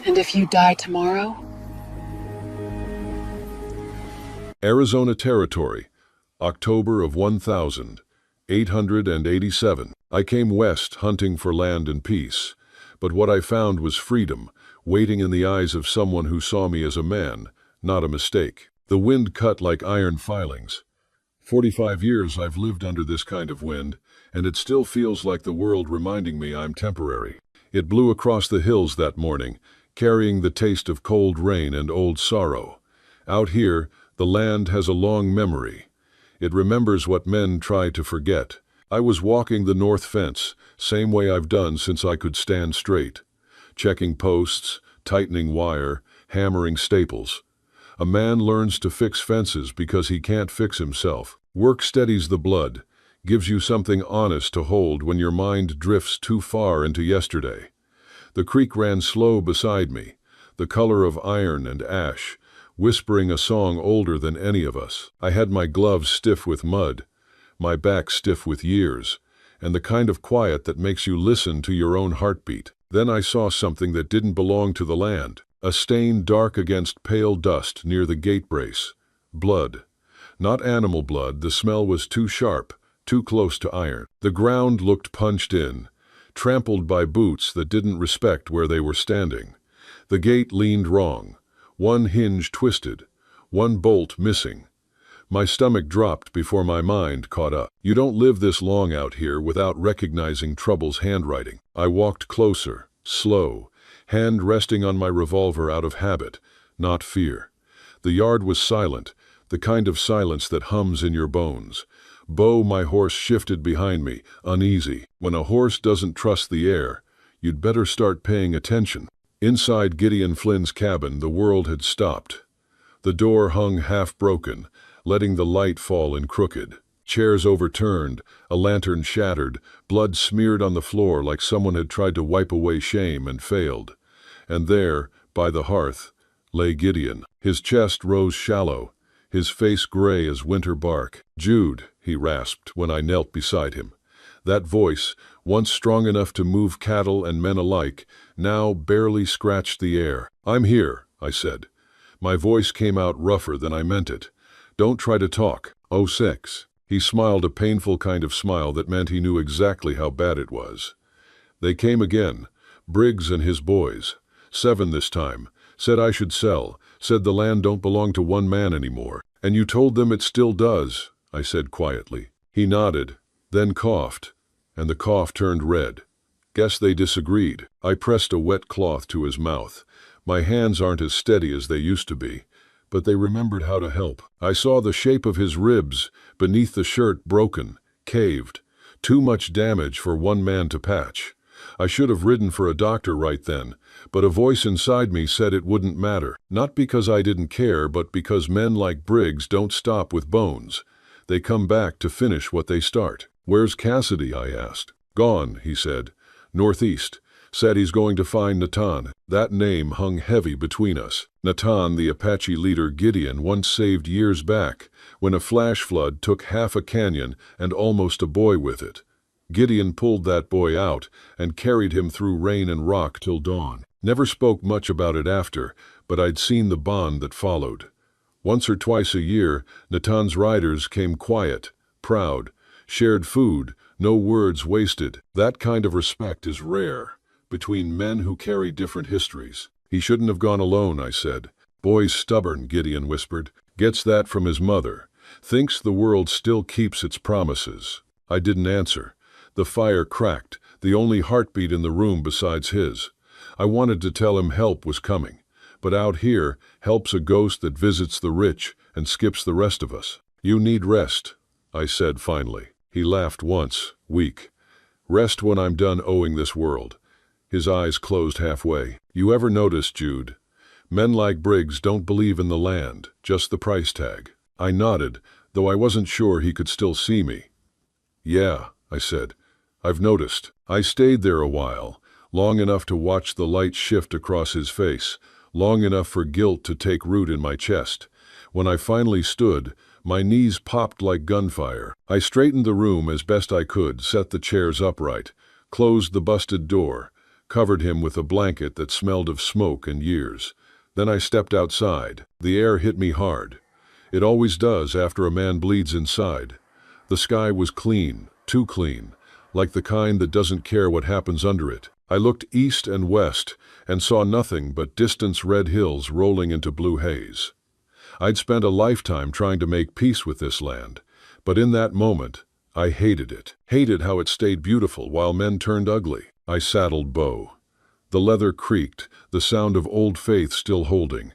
And if you die tomorrow? Arizona Territory, October of 1887. I came west hunting for land and peace, but what I found was freedom, waiting in the eyes of someone who saw me as a man, not a mistake. The wind cut like iron filings. 45 years I've lived under this kind of wind, and it still feels like the world reminding me I'm temporary. It blew across the hills that morning, carrying the taste of cold rain and old sorrow. Out here, the land has a long memory. It remembers what men try to forget. I was walking the north fence, same way I've done since I could stand straight. Checking posts, tightening wire, hammering staples. A man learns to fix fences because he can't fix himself. Work steadies the blood, gives you something honest to hold when your mind drifts too far into yesterday. The creek ran slow beside me, the color of iron and ash, whispering a song older than any of us. I had my gloves stiff with mud, my back stiff with years, and the kind of quiet that makes you listen to your own heartbeat. Then I saw something that didn't belong to the land, a stain dark against pale dust near the gate brace. Blood. Not animal blood, the smell was too sharp, too close to iron. The ground looked punched in, trampled by boots that didn't respect where they were standing. The gate leaned wrong, one hinge twisted, one bolt missing. My stomach dropped before my mind caught up. You don't live this long out here without recognizing trouble's handwriting. I walked closer, slow, hand resting on my revolver out of habit, not fear. The yard was silent, the kind of silence that hums in your bones. Bo, my horse, shifted behind me, uneasy. When a horse doesn't trust the air, you'd better start paying attention. Inside Gideon Flynn's cabin, the world had stopped. The door hung half-broken, letting the light fall in crooked. Chairs overturned, a lantern shattered, blood smeared on the floor like someone had tried to wipe away shame and failed. And there, by the hearth, lay Gideon. His chest rose shallow, his face gray as winter bark. "Jude," he rasped when I knelt beside him. That voice, once strong enough to move cattle and men alike, now barely scratched the air. "I'm here," I said. My voice came out rougher than I meant it. "Don't try to talk." "Oh, 6. He smiled, a painful kind of smile that meant he knew exactly how bad it was. "They came again, Briggs and his boys. 7 this time. Said I should sell, said the land don't belong to one man anymore." "And you told them it still does," I said quietly. He nodded, then coughed, and the cough turned red. "Guess they disagreed." I pressed a wet cloth to his mouth. My hands aren't as steady as they used to be, but they remembered how to help. I saw the shape of his ribs, beneath the shirt, broken, caved. Too much damage for one man to patch. I should have ridden for a doctor right then, but a voice inside me said it wouldn't matter. Not because I didn't care, but because men like Briggs don't stop with bones. They come back to finish what they start. "Where's Cassidy?" I asked. "Gone," he said. "Northeast. Said he's going to find Natan." That name hung heavy between us. Natan, the Apache leader Gideon once saved years back, when a flash flood took half a canyon and almost a boy with it. Gideon pulled that boy out and carried him through rain and rock till dawn. Never spoke much about it after, but I'd seen the bond that followed. Once or twice a year, Natan's riders came quiet, proud, shared food, no words wasted. That kind of respect is rare, between men who carry different histories. "He shouldn't have gone alone," I said. "Boy's stubborn," Gideon whispered. "Gets that from his mother. Thinks the world still keeps its promises." I didn't answer. The fire cracked, the only heartbeat in the room besides his. I wanted to tell him help was coming, but out here, help's a ghost that visits the rich and skips the rest of us. "You need rest," I said finally. He laughed once, weak. "Rest when I'm done owing this world." His eyes closed halfway. "You ever notice, Jude? Men like Briggs don't believe in the land, just the price tag." I nodded, though I wasn't sure he could still see me. "Yeah," I said. "I've noticed." I stayed there a while, long enough to watch the light shift across his face, long enough for guilt to take root in my chest. When I finally stood, my knees popped like gunfire. I straightened the room as best I could, set the chairs upright, closed the busted door, covered him with a blanket that smelled of smoke and years. Then I stepped outside. The air hit me hard. It always does after a man bleeds inside. The sky was clean, too clean, like the kind that doesn't care what happens under it. I looked east and west and saw nothing but distant red hills rolling into blue haze. I'd spent a lifetime trying to make peace with this land, but in that moment, I hated it. Hated how it stayed beautiful while men turned ugly. I saddled Bo. The leather creaked, the sound of old faith still holding.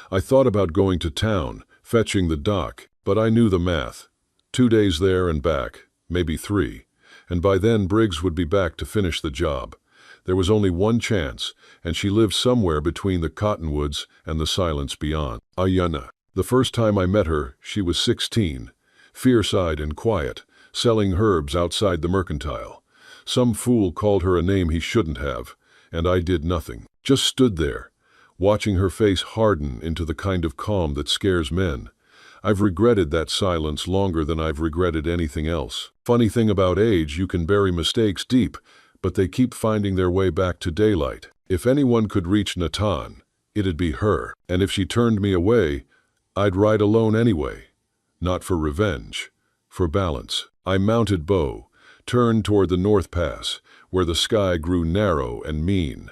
I thought about going to town, fetching the dock, but I knew the math. 2 days there and back, maybe 3, and by then Briggs would be back to finish the job. There was only one chance, and she lived somewhere between the cottonwoods and the silence beyond. Ayanna. The first time I met her, she was 16, fierce-eyed and quiet, selling herbs outside the mercantile. Some fool called her a name he shouldn't have, and I did nothing. Just stood there, watching her face harden into the kind of calm that scares men. I've regretted that silence longer than I've regretted anything else. Funny thing about age, you can bury mistakes deep, but they keep finding their way back to daylight. If anyone could reach Natan, it'd be her. And if she turned me away, I'd ride alone anyway. Not for revenge, for balance. I mounted Bo, turned toward the North Pass, where the sky grew narrow and mean.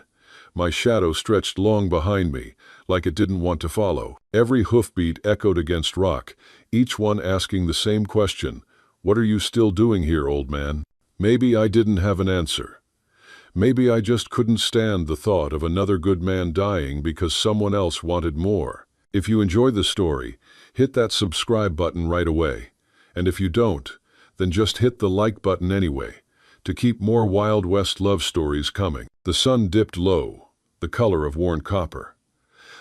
My shadow stretched long behind me, like it didn't want to follow. Every hoofbeat echoed against rock, each one asking the same question, "What are you still doing here, old man?" Maybe I didn't have an answer. Maybe I just couldn't stand the thought of another good man dying because someone else wanted more. If you enjoyed the story, hit that subscribe button right away. And if you don't, then just hit the like button anyway, to keep more Wild West love stories coming. The sun dipped low, the color of worn copper.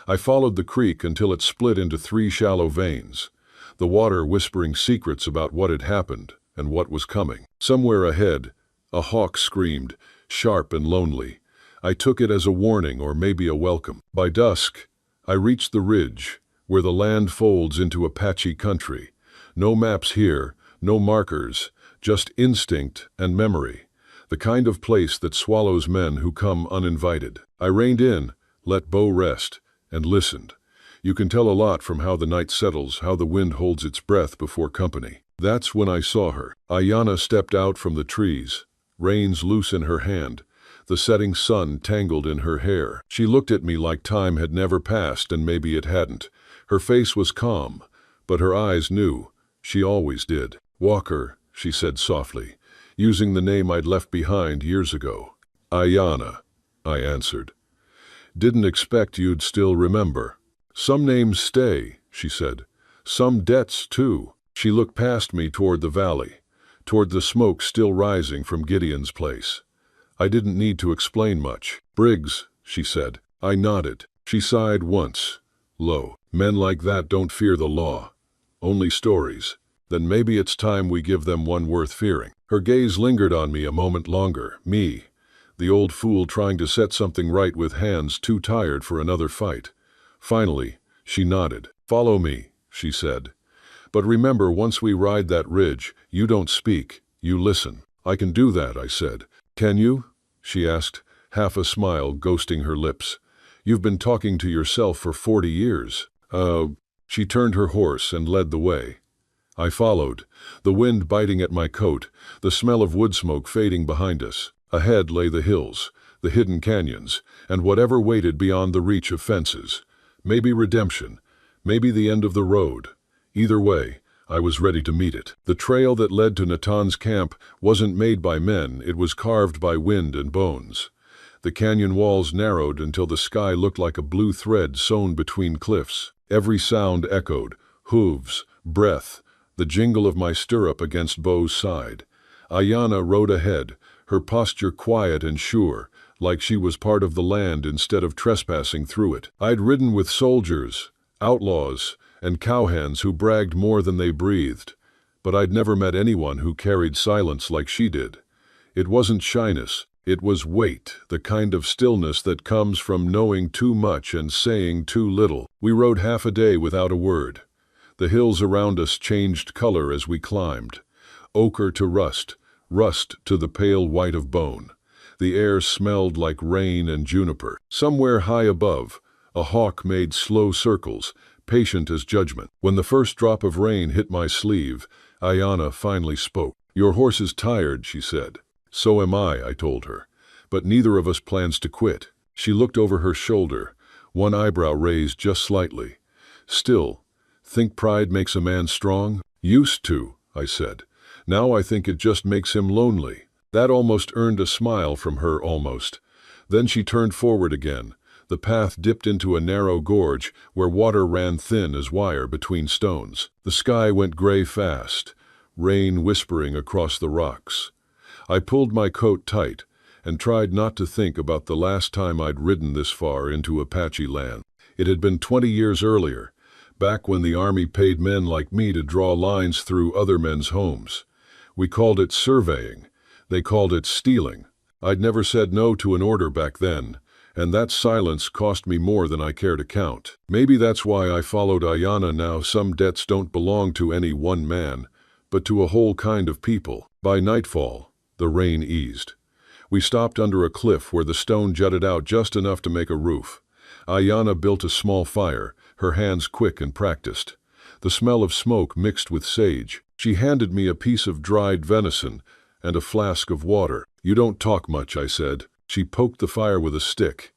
I followed the creek until it split into 3 shallow veins, the water whispering secrets about what had happened and what was coming. Somewhere ahead, a hawk screamed, sharp and lonely. I took it as a warning or maybe a welcome. By dusk, I reached the ridge, where the land folds into Apache country. No maps here, no markers, just instinct and memory, the kind of place that swallows men who come uninvited. I reined in, let Bo rest, and listened. You can tell a lot from how the night settles, how the wind holds its breath before company. That's when I saw her. Ayanna stepped out from the trees, reins loose in her hand, the setting sun tangled in her hair. She looked at me like time had never passed, and maybe it hadn't. Her face was calm, but her eyes knew. She always did. "Walker," she said softly, using the name I'd left behind years ago. "Ayanna," I answered. "Didn't expect you'd still remember." "Some names stay," she said. "Some debts, too." She looked past me toward the valley, toward the smoke still rising from Gideon's place. I didn't need to explain much. "Briggs," she said. I nodded. She sighed once, low. "Men like that don't fear the law. Only stories. Then maybe it's time we give them one worth fearing." Her gaze lingered on me a moment longer. Me, the old fool trying to set something right with hands too tired for another fight. Finally, she nodded. "Follow me," she said. "But remember, once we ride that ridge, you don't speak, you listen." "I can do that," I said. "Can you?" she asked, half a smile ghosting her lips. "You've been talking to yourself for 40 years. She turned her horse and led the way. I followed, the wind biting at my coat, the smell of wood smoke fading behind us. Ahead lay the hills, the hidden canyons, and whatever waited beyond the reach of fences. Maybe redemption, maybe the end of the road. Either way, I was ready to meet it. The trail that led to Natan's camp wasn't made by men, it was carved by wind and bones. The canyon walls narrowed until the sky looked like a blue thread sewn between cliffs. Every sound echoed, hooves, breath, the jingle of my stirrup against Bo's side. Ayanna rode ahead, her posture quiet and sure, like she was part of the land instead of trespassing through it. I'd ridden with soldiers, outlaws, and cowhands who bragged more than they breathed, but I'd never met anyone who carried silence like she did. It wasn't shyness, it was weight, the kind of stillness that comes from knowing too much and saying too little. We rode half a day without a word. The hills around us changed color as we climbed. Ochre to rust, rust to the pale white of bone. The air smelled like rain and juniper. Somewhere high above, a hawk made slow circles, patient as judgment. When the first drop of rain hit my sleeve, Ayana finally spoke. "Your horse is tired," she said. "So am I told her. "But neither of us plans to quit." She looked over her shoulder, one eyebrow raised just slightly. "Still, think pride makes a man strong?" "Used to," I said. "Now I think it just makes him lonely." That almost earned a smile from her, almost. Then she turned forward again. The path dipped into a narrow gorge where water ran thin as wire between stones. The sky went gray fast, rain whispering across the rocks. I pulled my coat tight and tried not to think about the last time I'd ridden this far into Apache land. It had been 20 years earlier, back when the army paid men like me to draw lines through other men's homes. We called it surveying. They called it stealing. I'd never said no to an order back then, and that silence cost me more than I care to count. Maybe that's why I followed Ayana now. Some debts don't belong to any one man, but to a whole kind of people. By nightfall, the rain eased. We stopped under a cliff where the stone jutted out just enough to make a roof. Ayana built a small fire, her hands quick and practiced. The smell of smoke mixed with sage. She handed me a piece of dried venison and a flask of water. "You don't talk much," I said. She poked the fire with a stick.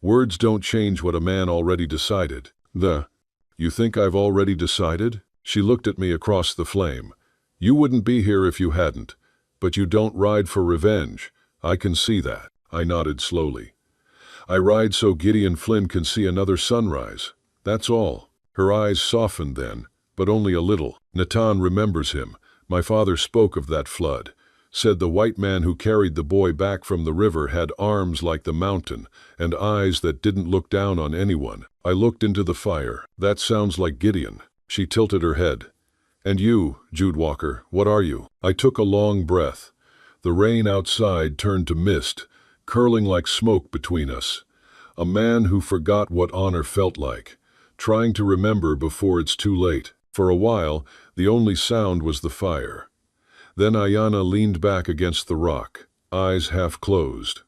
"Words don't change what a man already decided." You think I've already decided?" She looked at me across the flame. "You wouldn't be here if you hadn't. But you don't ride for revenge. I can see that." I nodded slowly. "I ride so Gideon Flynn can see another sunrise. That's all." Her eyes softened then, but only a little. "Natan remembers him. My father spoke of that flood. Said the white man who carried the boy back from the river had arms like the mountain and eyes that didn't look down on anyone." I looked into the fire. "That sounds like Gideon." She tilted her head. "And you, Jude Walker, what are you?" I took a long breath. The rain outside turned to mist, curling like smoke between us. A man who forgot what honor felt like, trying to remember before it's too late. For a while, the only sound was the fire. Then Ayana leaned back against the rock, eyes half closed.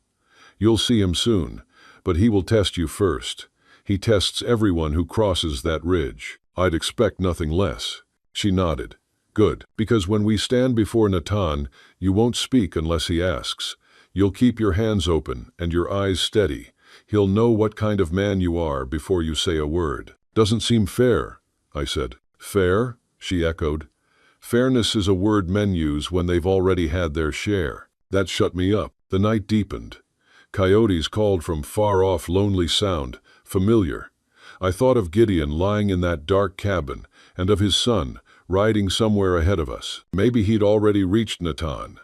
"You'll see him soon, but he will test you first. He tests everyone who crosses that ridge." "I'd expect nothing less." She nodded. "Good, because when we stand before Natan, you won't speak unless he asks. You'll keep your hands open and your eyes steady. He'll know what kind of man you are before you say a word." "Doesn't seem fair," I said. "Fair?" she echoed. "Fairness is a word men use when they've already had their share." That shut me up. The night deepened. Coyotes called from far-off, lonely sound, familiar. I thought of Gideon lying in that dark cabin, and of his son, riding somewhere ahead of us. Maybe he'd already reached Natan.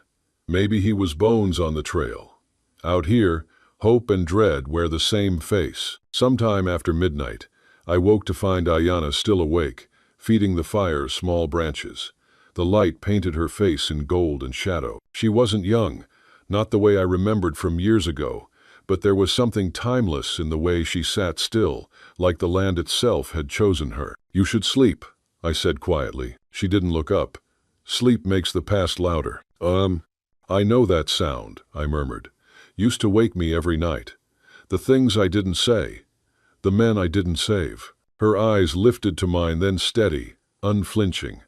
Maybe he was bones on the trail. Out here, hope and dread wear the same face. Sometime after midnight, I woke to find Ayana still awake, feeding the fire small branches. The light painted her face in gold and shadow. She wasn't young, not the way I remembered from years ago, but there was something timeless in the way she sat still, like the land itself had chosen her. "You should sleep," I said quietly. She didn't look up. "Sleep makes the past louder." I know that sound," I murmured. "Used to wake me every night. The things I didn't say. The men I didn't save." Her eyes lifted to mine, then steady, unflinching.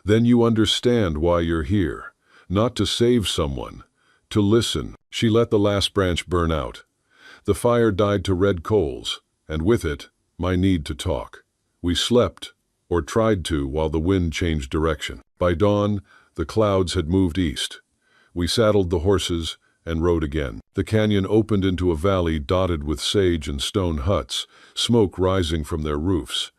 "Then you understand why you're here. Not to save someone. To listen." She let the last branch burn out. The fire died to red coals, and with it, my need to talk. We slept, or tried to, while the wind changed direction. By dawn, the clouds had moved east. We saddled the horses and rode again. The canyon opened into a valley dotted with sage and stone huts, smoke rising from their roofs.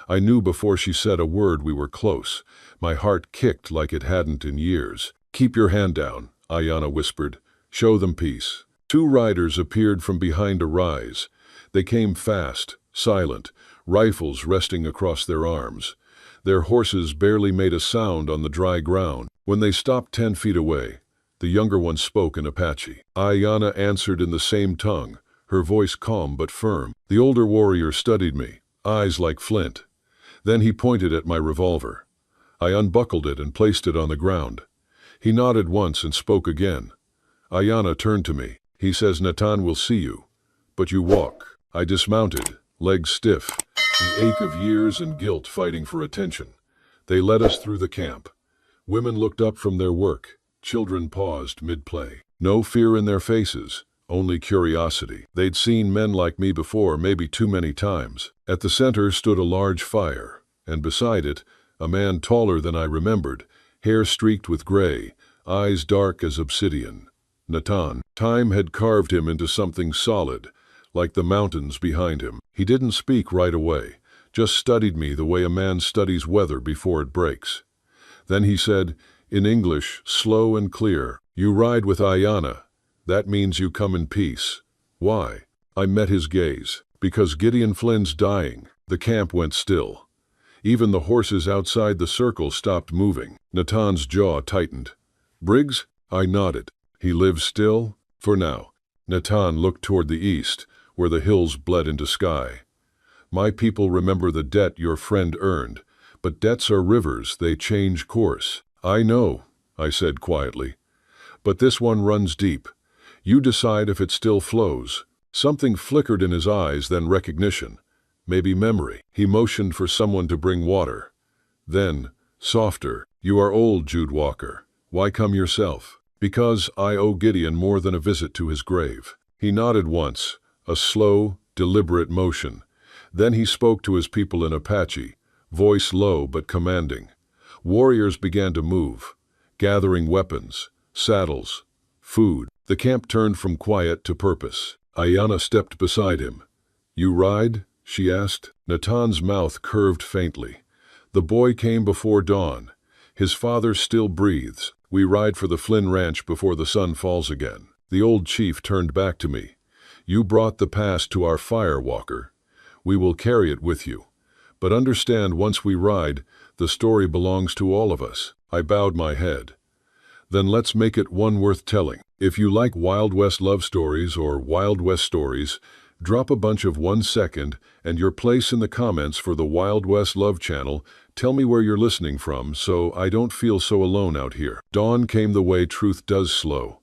I knew before she said a word we were close. My heart kicked like it hadn't in years. "Keep your hand down," Ayana whispered. "Show them peace." 2 riders appeared from behind a rise. They came fast, silent, rifles resting across their arms. Their horses barely made a sound on the dry ground. When they stopped 10 feet away, the younger one spoke in Apache. Ayana answered in the same tongue, her voice calm but firm. The older warrior studied me, eyes like flint. Then he pointed at my revolver. I unbuckled it and placed it on the ground. He nodded once and spoke again. Ayana turned to me. He says Natan will see you. But you walk. I dismounted, legs stiff, the ache of years and guilt fighting for attention. They led us through the camp. Women looked up from their work. Children paused mid-play. No fear in their faces, only curiosity. They'd seen men like me before, maybe too many times. At the center stood a large fire, and beside it, a man taller than I remembered, hair streaked with gray, eyes dark as obsidian. Natan. Time had carved him into something solid, like the mountains behind him. He didn't speak right away, just studied me the way a man studies weather before it breaks. Then he said, in English, slow and clear, "You ride with Ayanna. That means you come in peace." Why? I met his gaze. Because Gideon Flynn's dying. The camp went still. Even the horses outside the circle stopped moving. Natan's jaw tightened. Briggs? I nodded. He lives still? For now. Natan looked toward the east, where the hills bled into sky. My people remember the debt your friend earned, but debts are rivers, they change course. I know, I said quietly. But this one runs deep. You decide if it still flows. Something flickered in his eyes, then recognition. Maybe memory. He motioned for someone to bring water. Then, softer, you are old, Jude Walker. Why come yourself? Because I owe Gideon more than a visit to his grave. He nodded once, a slow, deliberate motion. Then he spoke to his people in Apache, voice low but commanding. Warriors began to move, gathering weapons, saddles, food. The camp turned from quiet to purpose. Ayanna stepped beside him. You ride? She asked. Natan's mouth curved faintly. The boy came before dawn. His father still breathes. We ride for the Flynn Ranch before the sun falls again. The old chief turned back to me. You brought the past to our fire, Walker. We will carry it with you. But understand, once we ride, the story belongs to all of us. I bowed my head. Then let's make it one worth telling. If you like Wild West love stories or Wild West stories, drop a bunch of 1 second and your place in the comments for the Wild West Love channel. Tell me where you're listening from so I don't feel so alone out here. Dawn came the way truth does, slow,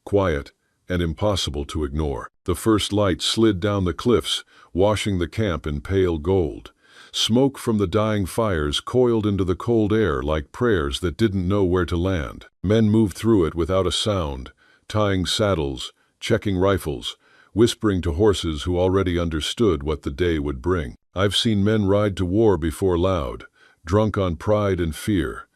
quiet, and impossible to ignore. The first light slid down the cliffs, washing the camp in pale gold. Smoke from the dying fires coiled into the cold air like prayers that didn't know where to land. Men moved through it without a sound, tying saddles, checking rifles, whispering to horses who already understood what the day would bring. I've seen men ride to war before loud, drunk on pride and fear.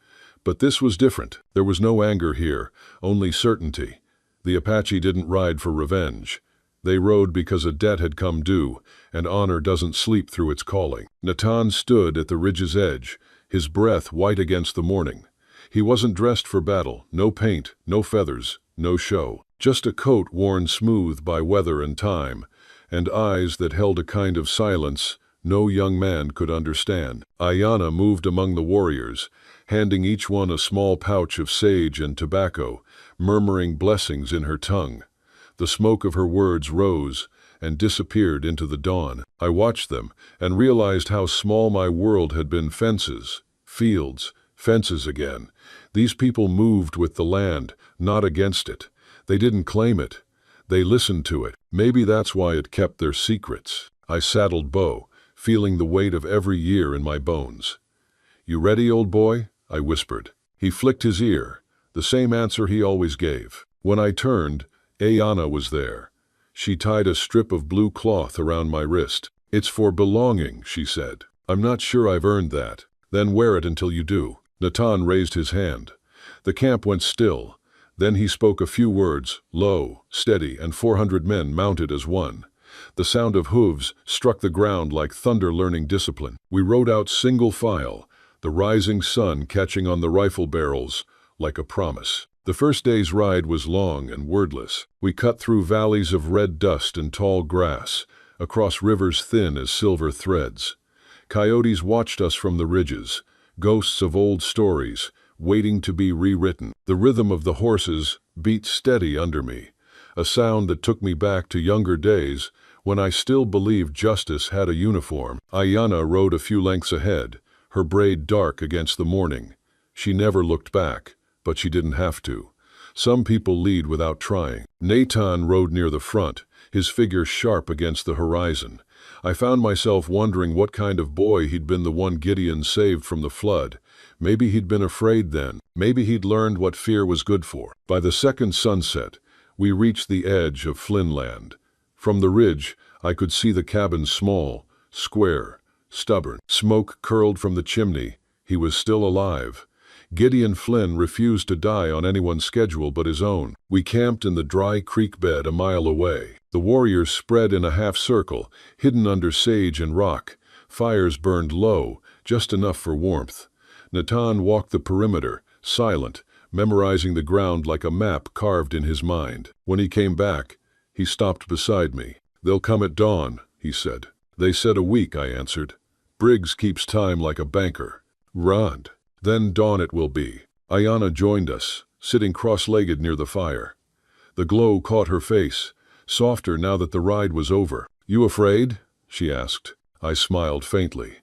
But this was different. There was no anger here, only certainty. The Apache didn't ride for revenge. They rode because a debt had come due, and honor doesn't sleep through its calling. Natan stood at the ridge's edge, his breath white against the morning. He wasn't dressed for battle, no paint, no feathers, no show. Just a coat worn smooth by weather and time, and eyes that held a kind of silence no young man could understand. Ayanna moved among the warriors, handing each one a small pouch of sage and tobacco, murmuring blessings in her tongue. The smoke of her words rose and disappeared into the dawn. I watched them and realized how small my world had been. Fences, fields, fences again. These people moved with the land, not against it. They didn't claim it. They listened to it. Maybe that's why it kept their secrets. I saddled Bo, feeling the weight of every year in my bones. You ready, old boy? I whispered. He flicked his ear, the same answer he always gave. When I turned, Ayanna was there. She tied a strip of blue cloth around my wrist. It's for belonging, she said. I'm not sure I've earned that. Then wear it until you do. Natan raised his hand. The camp went still. Then he spoke a few words, low, steady, and 400 men mounted as one. The sound of hooves struck the ground like thunder learning discipline. We rode out single file, the rising sun catching on the rifle barrels like a promise. The first day's ride was long and wordless. We cut through valleys of red dust and tall grass, across rivers thin as silver threads. Coyotes watched us from the ridges, ghosts of old stories, waiting to be rewritten. The rhythm of the horses beat steady under me, a sound that took me back to younger days when I still believed justice had a uniform. Ayanna rode a few lengths ahead, her braid dark against the morning. She never looked back, but she didn't have to. Some people lead without trying. Natan rode near the front, his figure sharp against the horizon. I found myself wondering what kind of boy he'd been, the one Gideon saved from the flood. Maybe he'd been afraid then. Maybe he'd learned what fear was good for. By the second sunset, we reached the edge of Flynnland. From the ridge, I could see the cabin, small, square, stubborn. Smoke curled from the chimney. He was still alive. Gideon Flynn refused to die on anyone's schedule but his own. We camped in the dry creek bed a mile away. The warriors spread in a half circle, hidden under sage and rock. Fires burned low, just enough for warmth. Natan walked the perimeter, silent, memorizing the ground like a map carved in his mind. When he came back, he stopped beside me. "They'll come at dawn," he said. "They said a week," I answered. "Briggs keeps time like a banker." "Run." "Then dawn it will be." Ayanna joined us, sitting cross-legged near the fire. The glow caught her face, softer now that the ride was over. "You afraid?" she asked. I smiled faintly.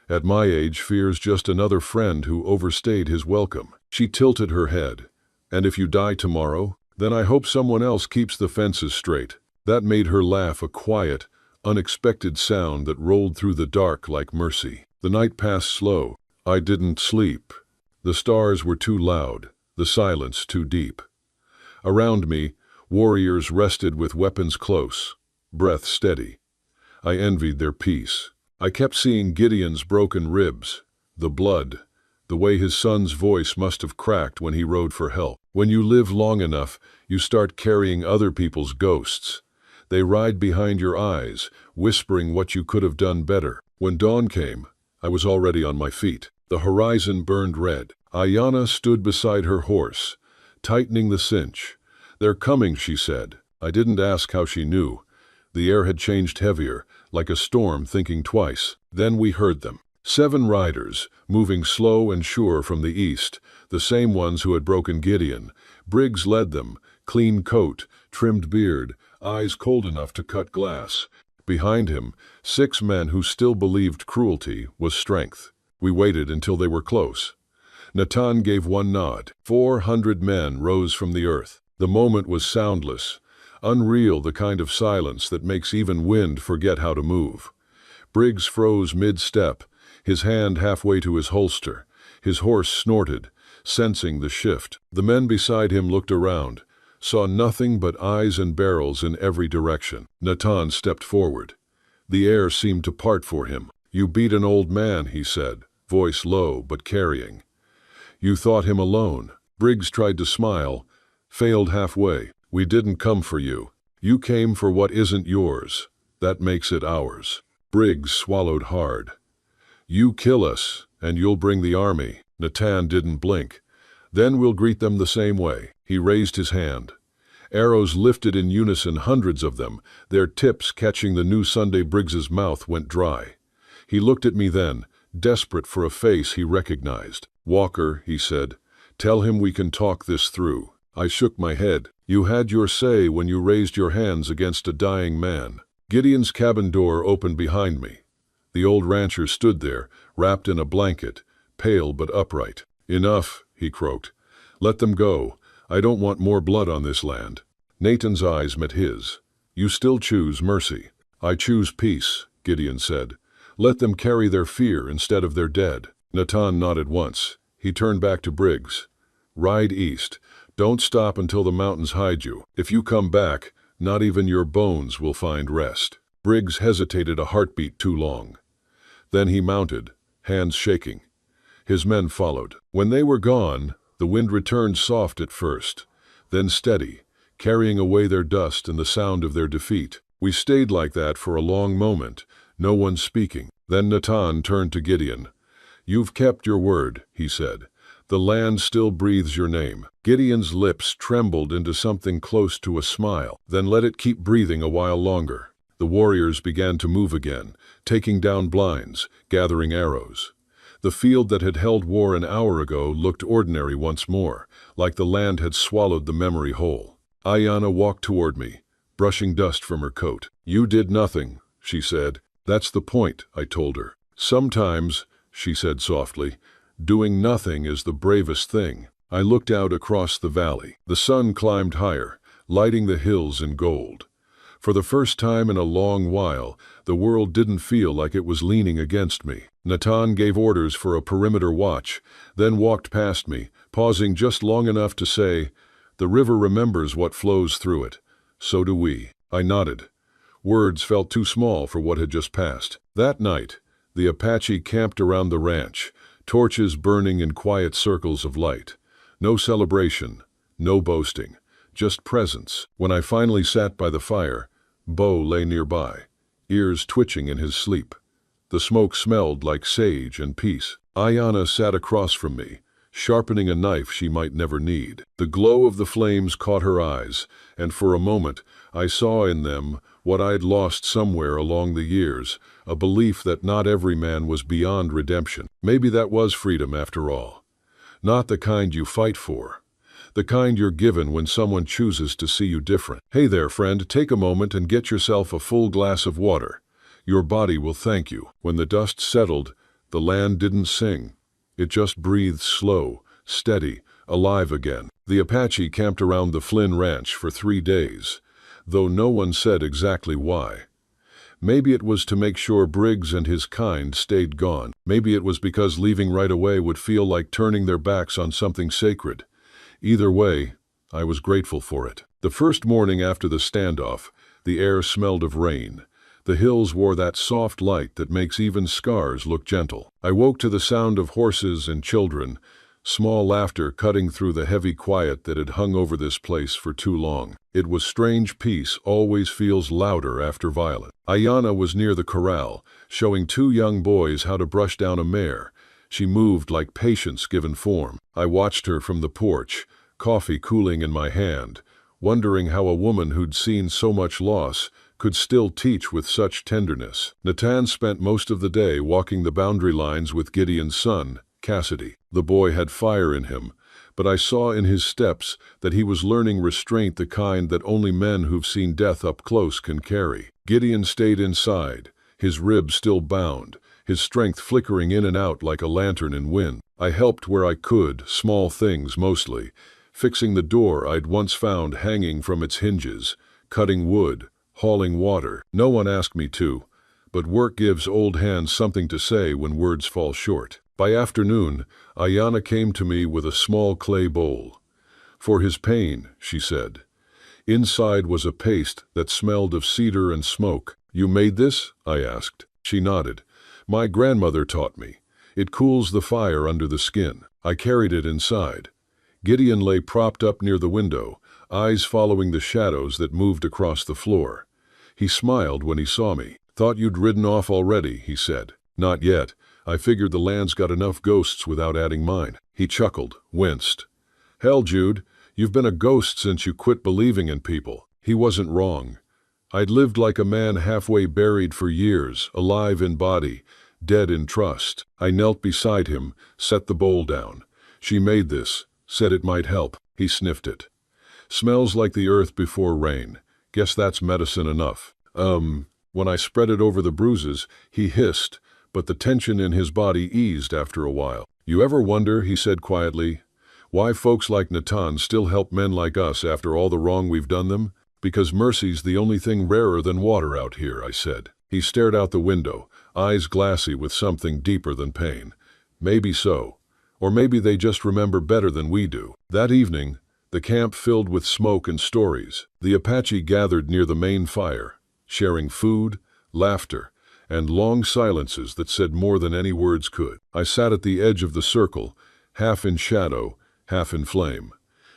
At my age, fear's just another friend who overstayed his welcome. She tilted her head. "And if you die tomorrow? Then I hope someone else keeps the fences straight." That made her laugh, a quiet, unexpected sound that rolled through the dark like mercy. The night passed slow. I didn't sleep. The stars were too loud, the silence too deep. Around me, warriors rested with weapons close, breath steady. I envied their peace. I kept seeing Gideon's broken ribs, the blood, the way his son's voice must have cracked when he rode for help. When you live long enough, you start carrying other people's ghosts. They ride behind your eyes, whispering what you could have done better. When dawn came, I was already on my feet. The horizon burned red. Ayanna stood beside her horse, tightening the cinch. "They're coming," she said. I didn't ask how she knew. The air had changed heavier, like a storm thinking twice. Then we heard them. 7 riders, moving slow and sure from the east, the same ones who had broken Gideon. Briggs led them, clean coat, trimmed beard, eyes cold enough to cut glass. Behind him, 6 men who still believed cruelty was strength. We waited until they were close. Natan gave one nod. 400 men rose from the earth. The moment was soundless, unreal, the kind of silence that makes even wind forget how to move. Briggs froze mid-step, his hand halfway to his holster. His horse snorted, sensing the shift. The men beside him looked around, saw nothing but eyes and barrels in every direction. Natan stepped forward. The air seemed to part for him. "You beat an old man," he said, voice low but carrying. "You thought him alone." Briggs tried to smile, failed halfway. "We didn't come for you. You came for what isn't yours. That makes it ours." Briggs swallowed hard. "You kill us, and you'll bring the army." Natan didn't blink. "Then we'll greet them the same way." He raised his hand. Arrows lifted in unison, hundreds of them, their tips catching the new Sunday. Briggs's mouth went dry. He looked at me then, desperate for a face he recognized. "Walker," he said, "tell him we can talk this through." I shook my head. "You had your say when you raised your hands against a dying man." Gideon's cabin door opened behind me. The old rancher stood there, wrapped in a blanket, pale but upright. "Enough," he croaked. "Let them go. I don't want more blood on this land." Natan's eyes met his. "You still choose mercy." "I choose peace," Gideon said. "Let them carry their fear instead of their dead." Natan nodded once. He turned back to Briggs. "Ride east. Don't stop until the mountains hide you. If you come back, not even your bones will find rest." Briggs hesitated, a heartbeat too long. Then he mounted, hands shaking. His men followed. When they were gone, the wind returned, soft at first, then steady, carrying away their dust and the sound of their defeat. We stayed like that for a long moment, no one speaking. Then Natan turned to Gideon. "You've kept your word," he said. "The land still breathes your name." Gideon's lips trembled into something close to a smile. "Then let it keep breathing a while longer." The warriors began to move again, taking down blinds, gathering arrows. The field that had held war an hour ago looked ordinary once more, like the land had swallowed the memory whole. Ayanna walked toward me, brushing dust from her coat. "You did nothing," she said. "That's the point," I told her. "Sometimes," she said softly, "doing nothing is the bravest thing." I looked out across the valley. The sun climbed higher, lighting the hills in gold. For the first time in a long while, the world didn't feel like it was leaning against me. Natan gave orders for a perimeter watch, then walked past me, pausing just long enough to say, "The river remembers what flows through it. So do we." I nodded. Words felt too small for what had just passed. That night, the Apache camped around the ranch, torches burning in quiet circles of light. No celebration, no boasting, just presence. When I finally sat by the fire, Bo lay nearby, ears twitching in his sleep. The smoke smelled like sage and peace. Ayana sat across from me, sharpening a knife she might never need. The glow of the flames caught her eyes, and for a moment I saw in them what I'd lost somewhere along the years, a belief that not every man was beyond redemption. Maybe that was freedom after all. Not the kind you fight for. The kind you're given when someone chooses to see you different. Hey there, friend, take a moment and get yourself a full glass of water. Your body will thank you. When the dust settled, the land didn't sing. It just breathed slow, steady, alive again. The Apache camped around the Flynn Ranch for 3 days, though no one said exactly why. Maybe it was to make sure Briggs and his kind stayed gone. Maybe it was because leaving right away would feel like turning their backs on something sacred. Either way, I was grateful for it. The first morning after the standoff, the air smelled of rain. The hills wore that soft light that makes even scars look gentle. I woke to the sound of horses and children, small laughter cutting through the heavy quiet that had hung over this place for too long. It was strange peace always feels louder after violence. Ayana was near the corral, showing 2 young boys how to brush down a mare. She moved like patience given form. I watched her from the porch, coffee cooling in my hand, wondering how a woman who'd seen so much loss could still teach with such tenderness. Natan spent most of the day walking the boundary lines with Gideon's son, Cassidy. The boy had fire in him, but I saw in his steps that he was learning restraint, the kind that only men who've seen death up close can carry. Gideon stayed inside, his ribs still bound, his strength flickering in and out like a lantern in wind. I helped where I could, small things mostly, fixing the door I'd once found hanging from its hinges, cutting wood, hauling water. No one asked me to, but work gives old hands something to say when words fall short. By afternoon, Ayana came to me with a small clay bowl. "For his pain," she said. Inside was a paste that smelled of cedar and smoke. "You made this?" I asked. She nodded. "My grandmother taught me. It cools the fire under the skin." I carried it inside. Gideon lay propped up near the window, eyes following the shadows that moved across the floor. He smiled when he saw me. "Thought you'd ridden off already," he said. "Not yet. I figured the land's got enough ghosts without adding mine." He chuckled, winced. "Hell, Jude, you've been a ghost since you quit believing in people." He wasn't wrong. I'd lived like a man halfway buried for years, alive in body, dead in trust. I knelt beside him, set the bowl down. "She made this, said it might help." He sniffed it. "Smells like the earth before rain. Guess that's medicine enough." When I spread it over the bruises, he hissed, but the tension in his body eased after a while. "You ever wonder," he said quietly, "why folks like Natan still help men like us after all the wrong we've done them? Because mercy's the only thing rarer than water out here," I said. He stared out the window, eyes glassy with something deeper than pain. "Maybe so. Or maybe they just remember better than we do." That evening, the camp filled with smoke and stories. The Apache gathered near the main fire, sharing food, laughter, and long silences that said more than any words could. I sat at the edge of the circle, half in shadow, half in flame.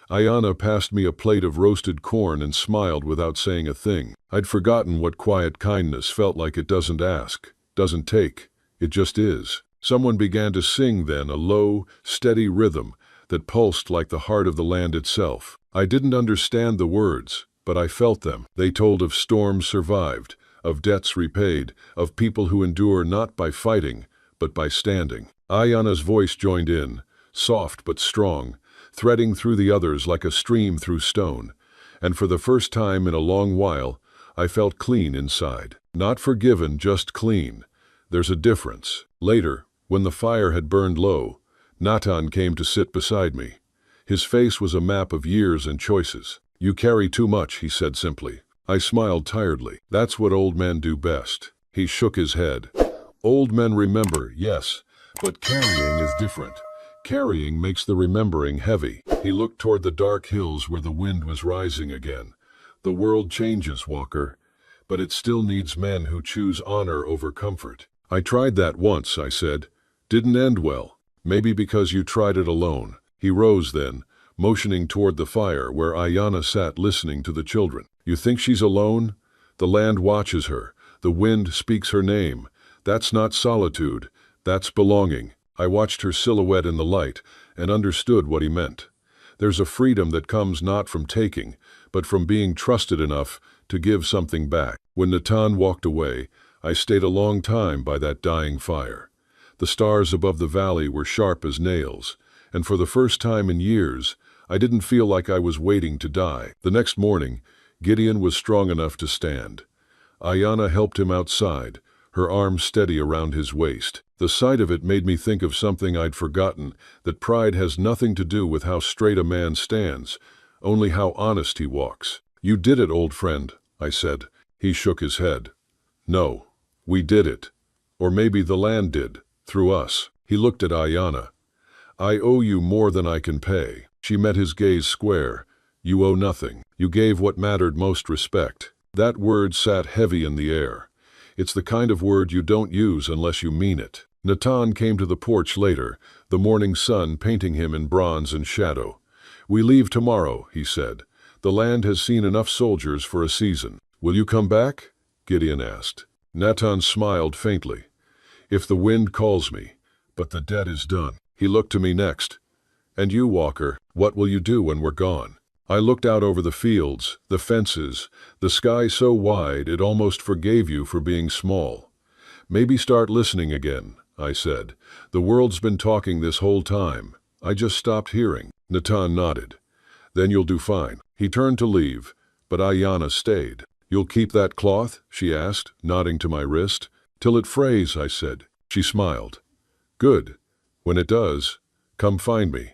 Ayana passed me a plate of roasted corn and smiled without saying a thing. I'd forgotten what quiet kindness felt like. It doesn't ask, doesn't take, it just is. Someone began to sing then, a low, steady rhythm that pulsed like the heart of the land itself. I didn't understand the words, but I felt them. They told of storms survived, of debts repaid, of people who endure not by fighting, but by standing. Ayana's voice joined in, soft but strong, threading through the others like a stream through stone. And for the first time in a long while, I felt clean inside. Not forgiven, just clean. There's a difference. Later, when the fire had burned low, Natan came to sit beside me. His face was a map of years and choices. "You carry too much," he said simply. I smiled tiredly. "That's what old men do best." He shook his head. "Old men remember, yes, but carrying is different. Carrying makes the remembering heavy." He looked toward the dark hills where the wind was rising again. "The world changes, Walker, but it still needs men who choose honor over comfort." "I tried that once," I said. "Didn't end well. Maybe because you tried it alone." He rose then, motioning toward the fire where Ayanna sat listening to the children. "You think she's alone? The land watches her. The wind speaks her name. That's not solitude. That's belonging." I watched her silhouette in the light and understood what he meant. There's a freedom that comes not from taking, but from being trusted enough to give something back. When Natan walked away, I stayed a long time by that dying fire. The stars above the valley were sharp as nails, and for the first time in years, I didn't feel like I was waiting to die. The next morning, Gideon was strong enough to stand. Ayanna helped him outside, her arm steady around his waist. The sight of it made me think of something I'd forgotten, that pride has nothing to do with how straight a man stands, only how honest he walks. "You did it, old friend," I said. He shook his head. "No, we did it. Or maybe the land did, through us." He looked at Ayanna. "I owe you more than I can pay." She met his gaze square. "You owe nothing. You gave what mattered most respect." That word sat heavy in the air. It's the kind of word you don't use unless you mean it. Natan came to the porch later, the morning sun painting him in bronze and shadow. "We leave tomorrow," he said. "The land has seen enough soldiers for a season." "Will you come back?" Gideon asked. Natan smiled faintly. "If the wind calls me, but the debt is done." He looked to me next. "And you, Walker, what will you do when we're gone?" I looked out over the fields, the fences, the sky so wide it almost forgave you for being small. "Maybe start listening again," I said. "The world's been talking this whole time. I just stopped hearing." Natan nodded. "Then you'll do fine." He turned to leave, but Ayanna stayed. "You'll keep that cloth?" she asked, nodding to my wrist. "Till it frays," I said. She smiled. "Good. When it does, come find me.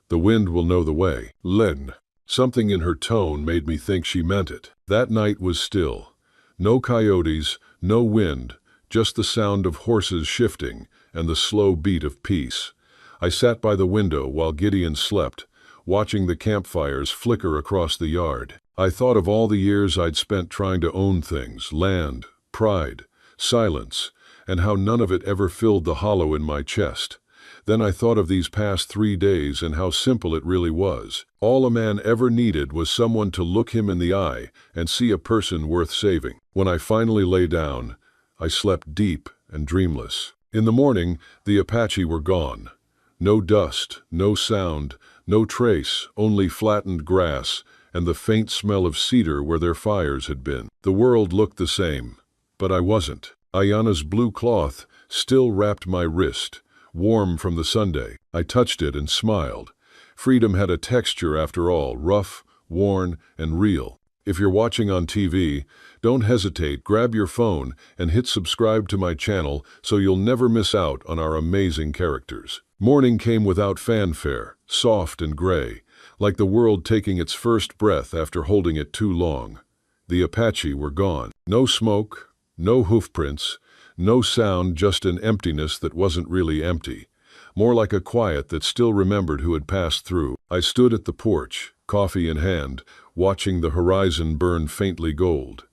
The wind will know the way." Len. Something in her tone made me think she meant it. That night was still. No coyotes, no wind, just the sound of horses shifting and the slow beat of peace. I sat by the window while Gideon slept, watching the campfires flicker across the yard. I thought of all the years I'd spent trying to own things, land, pride, silence, and how none of it ever filled the hollow in my chest. Then I thought of these past 3 days and how simple it really was. All a man ever needed was someone to look him in the eye and see a person worth saving. When I finally lay down, I slept deep and dreamless. In the morning, the Apache were gone. No dust, no sound, no trace, only flattened grass and the faint smell of cedar where their fires had been. The world looked the same, but I wasn't. Ayanna's blue cloth still wrapped my wrist, warm from the Sunday. I touched it and smiled. Freedom had a texture after all, rough, worn, and real. If you're watching on TV, don't hesitate, grab your phone and hit subscribe to my channel so you'll never miss out on our amazing characters. Morning came without fanfare, soft and gray, like the world taking its first breath after holding it too long. The Apache were gone. No smoke, no hoofprints, no sound, just an emptiness that wasn't really empty. More like a quiet that still remembered who had passed through. I stood at the porch, coffee in hand, watching the horizon burn faintly gold.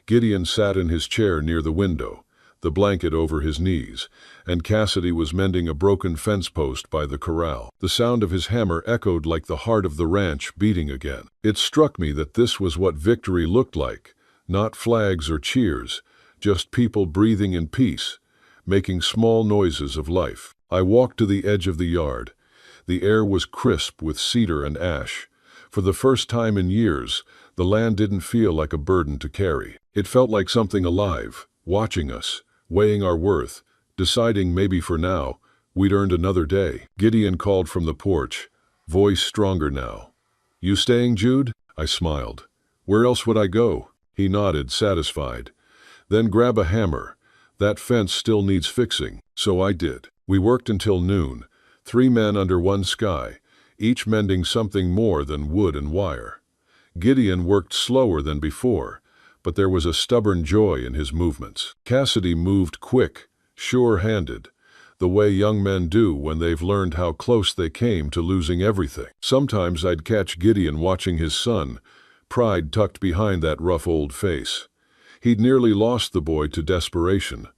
Gideon sat in his chair near the window, the blanket over his knees, and Cassidy was mending a broken fence post by the corral. The sound of his hammer echoed like the heart of the ranch beating again. It struck me that this was what victory looked like, not flags or cheers, just people breathing in peace, making small noises of life. I walked to the edge of the yard. The air was crisp with cedar and ash. For the first time in years, the land didn't feel like a burden to carry. It felt like something alive, watching us, weighing our worth, deciding maybe for now, we'd earned another day. Gideon called from the porch, voice stronger now. "You staying, Jude?" I smiled. "Where else would I go?" He nodded, satisfied. "Then grab a hammer. That fence still needs fixing." So I did. We worked until noon, 3 men under one sky, each mending something more than wood and wire. Gideon worked slower than before, but there was a stubborn joy in his movements. Cassidy moved quick, sure-handed, the way young men do when they've learned how close they came to losing everything. Sometimes I'd catch Gideon watching his son, pride tucked behind that rough old face. He'd nearly lost the boy to desperation,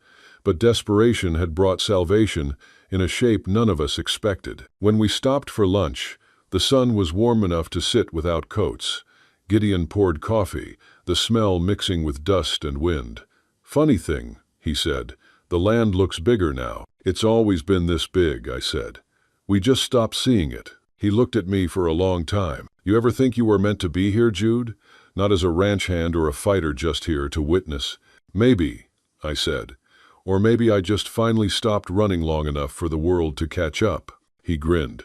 but desperation had brought salvation in a shape none of us expected. When we stopped for lunch, the sun was warm enough to sit without coats. Gideon poured coffee, the smell mixing with dust and wind. "Funny thing," he said, "the land looks bigger now." "It's always been this big," I said. "We just stopped seeing it." He looked at me for a long time. "You ever think you were meant to be here, Jude? Not as a ranch hand or a fighter just here to witness?" "Maybe," I said. "Or maybe I just finally stopped running long enough for the world to catch up." He grinned.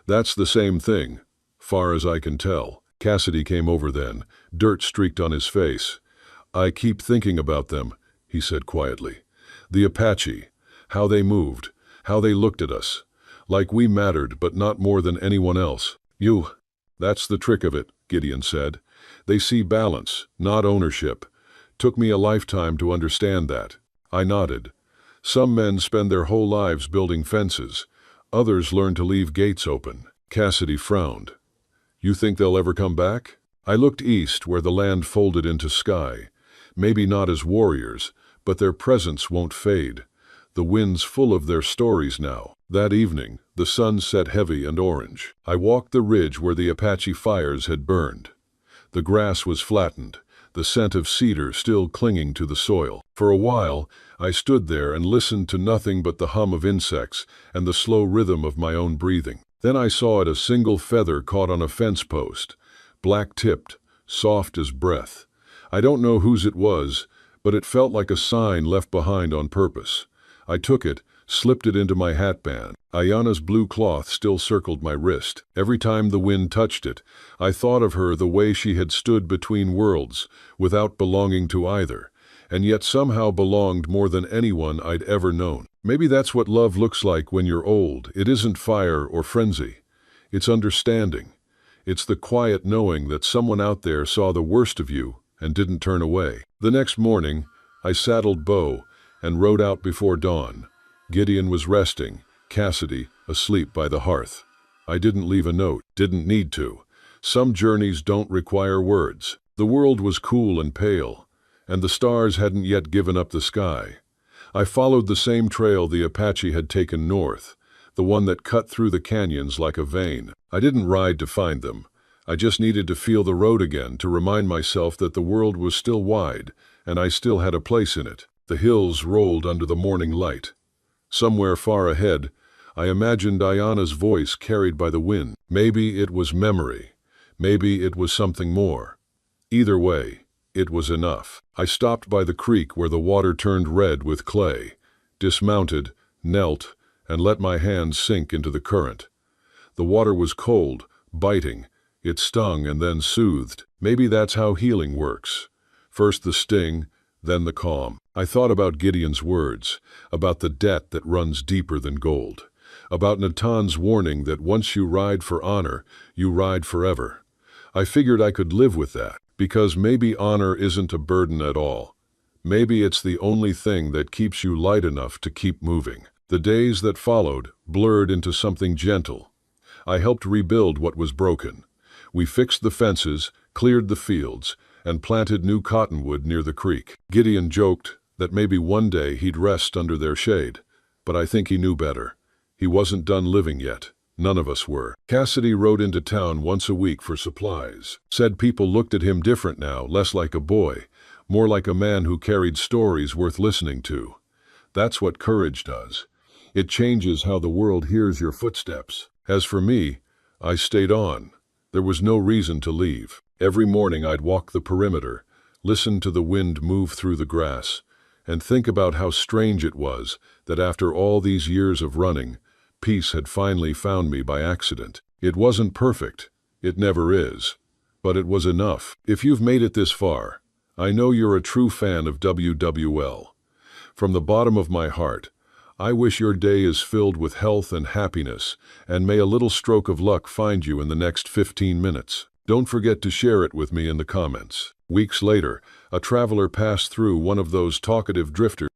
"That's the same thing, far as I can tell." Cassidy came over then, dirt streaked on his face. "I keep thinking about them," he said quietly. "The Apache, how they moved, how they looked at us, like we mattered but not more than anyone else." That's the trick of it," Gideon said. "They see balance, not ownership. Took me a lifetime to understand that." I nodded. "Some men spend their whole lives building fences. Others learn to leave gates open." Cassidy frowned. "You think they'll ever come back?" I looked east where the land folded into sky. Maybe not as warriors, but their presence won't fade. The wind's full of their stories now. That evening, the sun set heavy and orange. I walked the ridge where the Apache fires had burned. The grass was flattened, the scent of cedar still clinging to the soil. For a while, I stood there and listened to nothing but the hum of insects and the slow rhythm of my own breathing. Then I saw it, a single feather caught on a fence post, black-tipped, soft as breath. I don't know whose it was, but it felt like a sign left behind on purpose. I took it, slipped it into my hatband. Ayana's blue cloth still circled my wrist. Every time the wind touched it, I thought of her the way she had stood between worlds, without belonging to either, and yet somehow belonged more than anyone I'd ever known. Maybe that's what love looks like when you're old. It isn't fire or frenzy. It's understanding. It's the quiet knowing that someone out there saw the worst of you and didn't turn away. The next morning, I saddled Bo and rode out before dawn. Gideon was resting, Cassidy asleep by the hearth. I didn't leave a note, didn't need to. Some journeys don't require words. The world was cool and pale, and the stars hadn't yet given up the sky. I followed the same trail the Apache had taken north, the one that cut through the canyons like a vein. I didn't ride to find them. I just needed to feel the road again, to remind myself that the world was still wide, and I still had a place in it. The hills rolled under the morning light. Somewhere far ahead, I imagined Ayana's voice carried by the wind. Maybe it was memory. Maybe it was something more. Either way, it was enough. I stopped by the creek where the water turned red with clay, dismounted, knelt, and let my hands sink into the current. The water was cold, biting. It stung and then soothed. Maybe that's how healing works. First the sting, then the calm. I thought about Gideon's words, about the debt that runs deeper than gold, about Natan's warning that once you ride for honor, you ride forever. I figured I could live with that, because maybe honor isn't a burden at all. Maybe it's the only thing that keeps you light enough to keep moving. The days that followed blurred into something gentle. I helped rebuild what was broken. We fixed the fences, cleared the fields, and planted new cottonwood near the creek. Gideon joked that maybe one day he'd rest under their shade, but I think he knew better. He wasn't done living yet. None of us were. Cassidy rode into town once a week for supplies. Said people looked at him different now, less like a boy, more like a man who carried stories worth listening to. That's what courage does. It changes how the world hears your footsteps. As for me, I stayed on. There was no reason to leave. Every morning I'd walk the perimeter, listen to the wind move through the grass, and think about how strange it was that after all these years of running, peace had finally found me by accident. It wasn't perfect. It never is. But it was enough. If you've made it this far, I know you're a true fan of WWL. From the bottom of my heart, I wish your day is filled with health and happiness, and may a little stroke of luck find you in the next 15 minutes. Don't forget to share it with me in the comments. Weeks later, a traveler passed through one of those talkative drifters